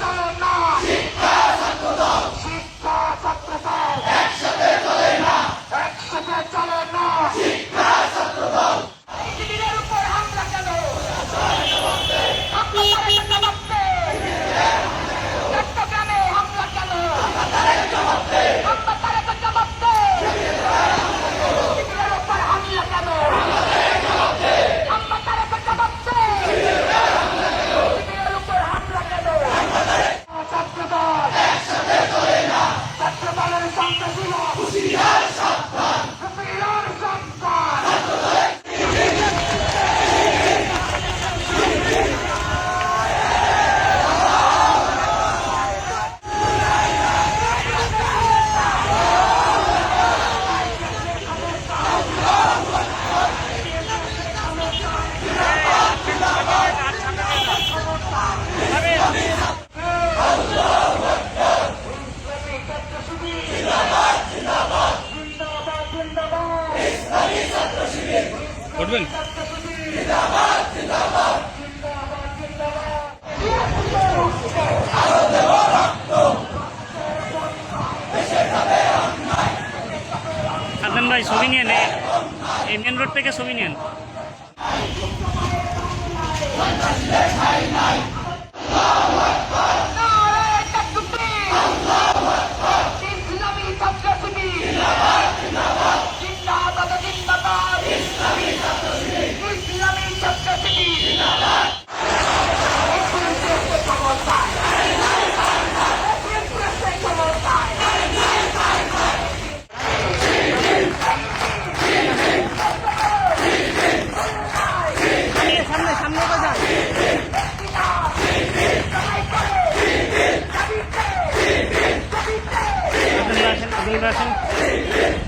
চলে না, শিক্ষা ছাত্রদল একসাথে চলে না। শিবিরের উপর হামলা কেন? চট্টগ্রামে হামলা কেন? শিবিরের উপর হামলা কেন? শিবিরের উপর হামলা কেন? ছাত্রদল ছাত্রদলের সন্ত্রাসীরা হুঁশিয়ার সাবধান। উঠবেন। হাসান ভাই ছবি নিয়ে নেন, এই মেন রোড থেকে ছবি নিন। আসেন।